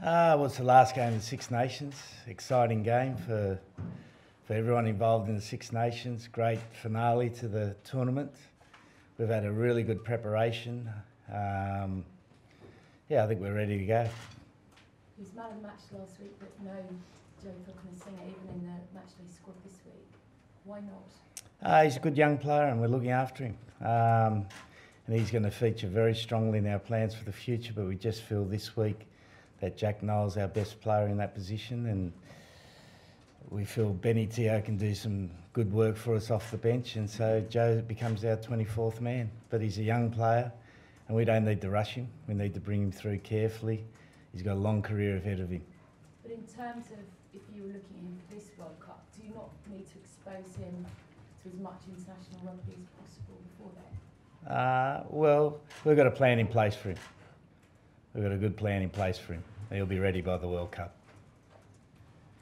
Well, it's the last game of the Six Nations. Exciting game for everyone involved in the Six Nations. Great finale to the tournament. We've had a really good preparation. Yeah, I think we're ready to go. He was man of the match last week, but no Joe Falconer-Singer even in the matchday squad this week. Why not? He's a good young player and we're looking after him. And he's going to feature very strongly in our plans for the future, but we just feel this week that Jack Noel's our best player in that position, and we feel Benny Teo can do some good work for us off the bench, and so Joe becomes our 24th man. But he's a young player and we don't need to rush him. We need to bring him through carefully. He's got a long career ahead of him. But in terms of if you were looking at him for this World Cup, do you not need to expose him to as much international rugby as possible before then? Well, we've got a plan in place for him. We've got a good plan in place for him. He'll be ready by the World Cup.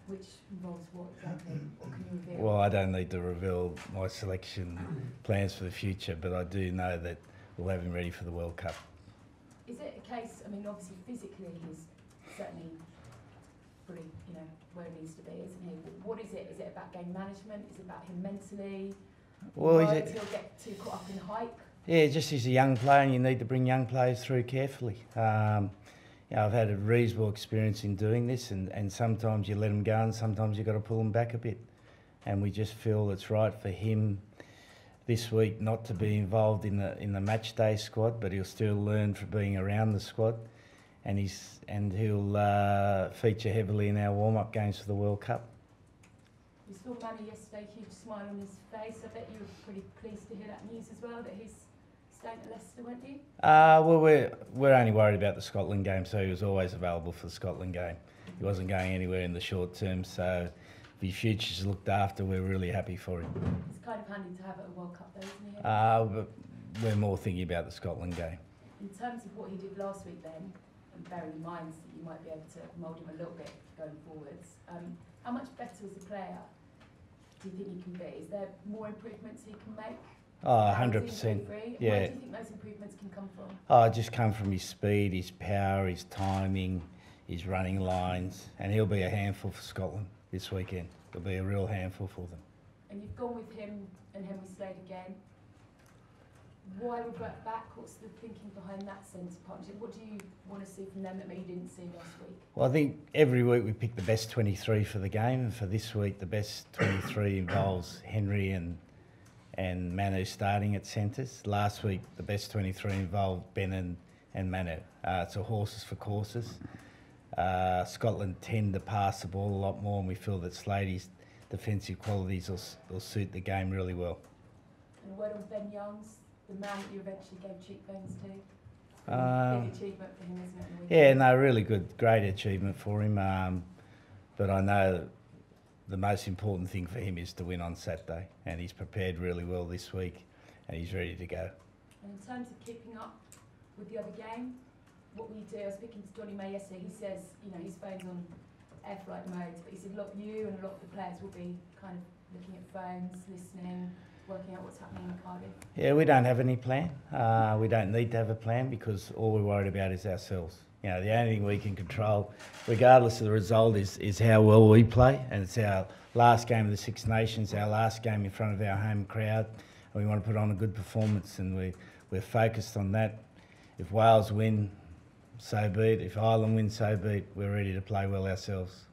Which involves what exactly? What can you reveal? Well, I don't need to reveal my selection plans for the future, but I do know that we'll have him ready for the World Cup. Is it a case, I mean, obviously physically he's certainly pretty, where he needs to be, isn't he? What is it? Is it about game management? Is it about him mentally? Well, he'll get too caught up in hype? Yeah, just he's a young player and you need to bring young players through carefully. I've had a reasonable experience in doing this, and sometimes you let them go and sometimes you've got to pull them back a bit. And we just feel it's right for him this week not to be involved in the match day squad, but he'll still learn from being around the squad, and he'll feature heavily in our warm-up games for the World Cup. You saw Manny yesterday, huge smile on his face. I bet you were pretty pleased to hear that news as well, that he's staying at Leicester, weren't you? Well, we're only worried about the Scotland game, so he was always available for the Scotland game. He wasn't going anywhere in the short term, so if his future's looked after, we're really happy for him. It's kind of handy to have at a World Cup though, isn't it? But we're more thinking about the Scotland game. In terms of what he did last week then, and bearing in mind that you might be able to mould him a little bit going forwards, how much better as a player do you think he can be? Is there more improvements he can make? 100%. Yeah. Where do you think those improvements can come from? It just come from his speed, his power, his timing, his running lines, and he'll be a handful for Scotland this weekend. He'll be a real handful for them. And you've gone with him and Henry Slade again. Why revert back? What's the thinking behind that centre partnership? What do you want to see from them that maybe you didn't see last week? Well, I think every week we pick the best 23 for the game, and for this week the best 23 involves Henry and Manu starting at centres. Last week the best 23 involved Ben and Manu. It's a horses for courses. Scotland tend to pass the ball a lot more, and we feel that Slade's defensive qualities will suit the game really well. And a word on Ben Youngs, the man that you eventually gave cheekbones to. Big achievement for him, isn't it? Yeah, no, really good, great achievement for him. But I know the most important thing for him is to win on Saturday, and he's prepared really well this week, and he's ready to go. And in terms of keeping up with the other game, what will you do? I was speaking to Johnny May yesterday. He says, his phone's on air flight mode, but he said a lot of you and a lot of the players will be kind of looking at phones, listening, working out what's happening in Cardiff. Yeah, we don't have any plan. We don't need to have a plan because all we're worried about is ourselves. The only thing we can control, regardless of the result, is how well we play, and it's our last game of the Six Nations, our last game in front of our home crowd, and we want to put on a good performance, and we're focused on that. If Wales win, so be it. If Ireland wins, so be it. We're ready to play well ourselves.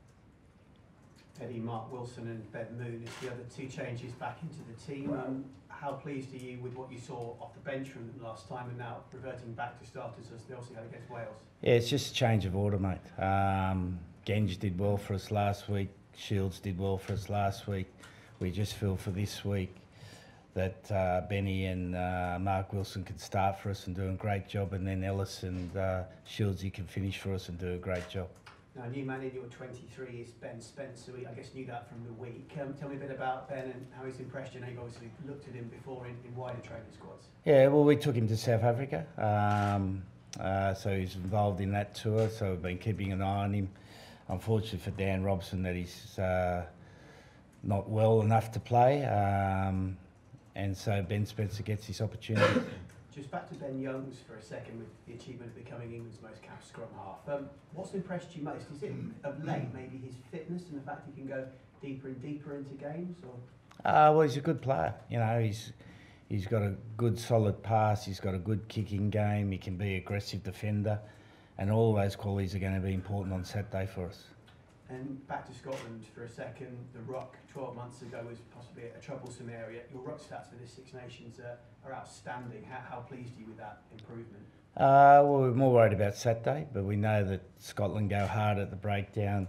Eddie, Mark Wilson and Ben Moon is the other two changes back into the team. How pleased are you with what you saw off the bench from them last time, and now reverting back to starters as they also had against Wales? Yeah, it's just a change of order, mate. Genge did well for us last week. Shields did well for us last week. We just feel for this week that Benny and Mark Wilson can start for us and do a great job, and then Ellis and Shields can finish for us and do a great job. Now, new man in your 23 is Ben Spencer. We, I guess, knew that from the week. Tell me a bit about Ben and how he's impressed you. I know you've obviously looked at him before in wider training squads. Yeah, well, we took him to South Africa. So he's involved in that tour, so we've been keeping an eye on him. Unfortunately for Dan Robson that he's not well enough to play, and so Ben Spencer gets his opportunity. Just back to Ben Youngs for a second with the achievement of becoming England's most capped scrum half. What's impressed you most? Is it of late maybe his fitness and the fact he can go deeper and deeper into games? Or? Well, he's a good player. You know, he's got a good solid pass. He's got a good kicking game. He can be an aggressive defender, and all those qualities are going to be important on Saturday for us. And back to Scotland for a second. The ruck 12 months ago was possibly a troublesome area. Your ruck stats for this Six Nations are outstanding. How pleased are you with that improvement? Well, we're more worried about Saturday, but we know that Scotland go hard at the breakdown.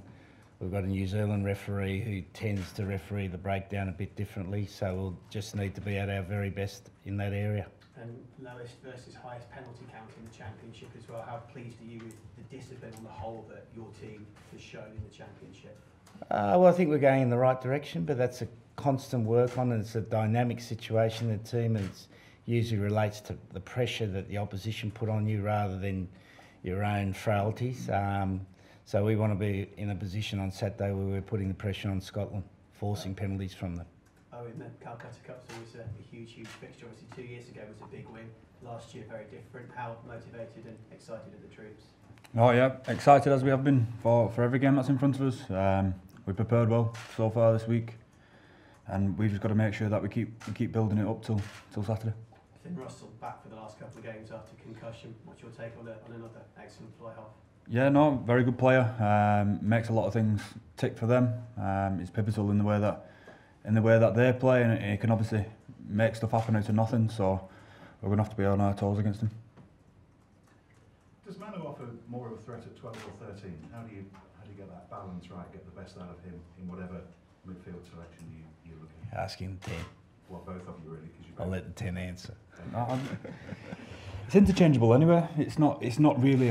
We've got a New Zealand referee who tends to referee the breakdown a bit differently, so we'll just need to be at our very best in that area. And lowest versus highest penalty count in the championship as well. How pleased are you with the discipline on the whole that your team has shown in the championship? Well, I think we're going in the right direction, but that's a constant work on, and it's a dynamic situation in the team, and it usually relates to the pressure that the opposition put on you rather than your own frailties. So we want to be in a position on Saturday where we're putting the pressure on Scotland, forcing penalties from them. Oh, in the Calcutta Cup's always a huge fixture. Obviously 2 years ago was a big win. Last year very different. How motivated and excited are the troops? Oh yeah, excited as we have been for every game that's in front of us. We prepared well so far this week, and we've just got to make sure that we keep building it up till Saturday. Finn Russell back for the last couple of games after concussion. What's your take on another excellent fly half? Yeah, no, very good player. Makes a lot of things tick for them. He's pivotal in the way that they play, and he can obviously make stuff happen out of nothing. So we're going to have to be on our toes against him. Does Manu offer more of a threat at 12 or 13? How do you get that balance right, get the best out of him in whatever midfield selection you're looking at? Asking 10. Well, both of you really, because I'll let the 10 answer. It's interchangeable anyway. It's not really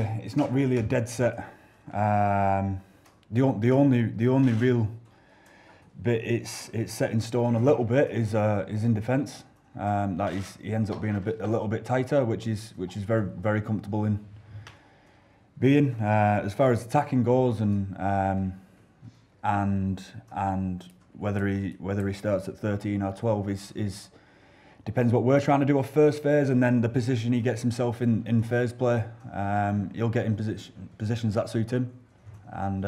a dead set. The only real bit it's set in stone a little bit is in defence. He ends up being a little bit tighter, which is very very comfortable in being. As far as attacking goes, and whether he starts at 13 or 12 is depends what we're trying to do off first phase, and then the position he gets himself in phase play. He'll get in positions that suit him, and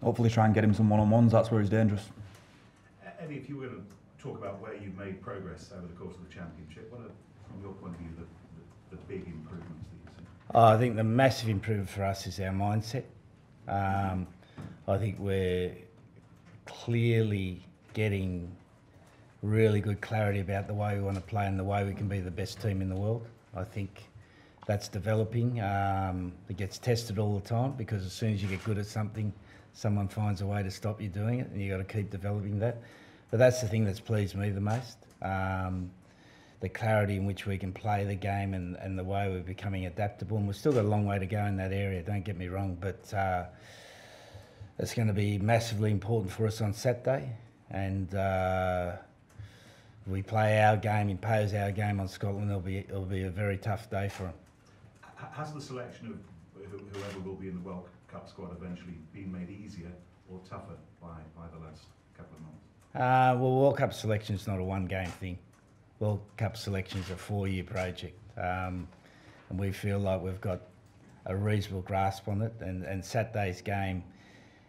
hopefully try and get him some one-on-ones. That's where he's dangerous. Eddie, if you were going to talk about where you've made progress over the course of the championship, what are, from your point of view, the big improvements that you've seen? I think the massive improvement for us is our mindset. I think we're clearly getting really good clarity about the way we want to play and the way we can be the best team in the world. I think that's developing. It gets tested all the time, because as soon as you get good at something, someone finds a way to stop you doing it, and you've got to keep developing that. But that's the thing that's pleased me the most. The clarity in which we can play the game, and the way we're becoming adaptable. And we've still got a long way to go in that area, don't get me wrong, but it's going to be massively important for us on Saturday. And we play our game, impose our game on Scotland, it'll be a very tough day for them. Has the selection of whoever will be in the World Cup squad eventually been made easier or tougher by the last couple of months? Well, World Cup selection is not a one-game thing. World Cup selection is a 4-year project, and we feel like we've got a reasonable grasp on it. And Saturday's game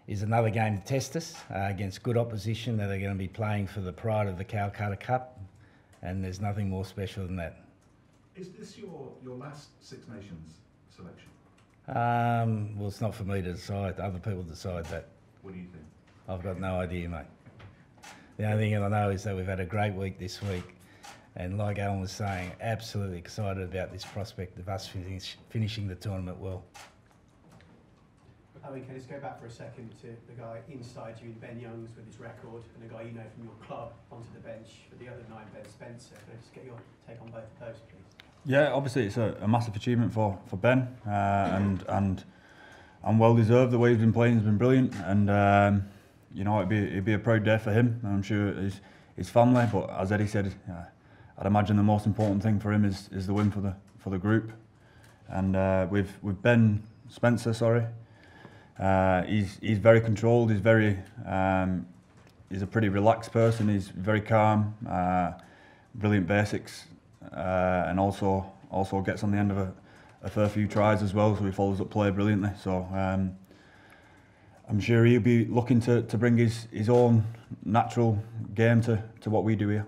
is another game to test us against good opposition that are going to be playing for the pride of the Calcutta Cup, and there's nothing more special than that. Is this your last Six Nations selection? Well, it's not for me to decide. Other people decide that. What do you think? I've got no idea, mate. The only thing I know is that we've had a great week this week, and like Owen was saying, absolutely excited about this prospect of us finishing the tournament well. Owen, can I just go back for a second to the guy inside you in Ben Youngs with his record, and the guy you know from your club onto the bench for the other 9, Ben Spencer. Can I just get your take on both of those, please? Yeah, obviously it's a massive achievement for Ben, and well deserved. The way he's been playing has been brilliant, and you know, it'd be a proud day for him, and I'm sure his family. But as Eddie said, I'd imagine the most important thing for him is the win for the group. And with Ben Spencer, he's very controlled. He's a pretty relaxed person. He's very calm. Brilliant basics and also gets on the end of a fair few tries as well. So he follows up play brilliantly. So I'm sure he'll be looking to bring his own natural game to what we do here.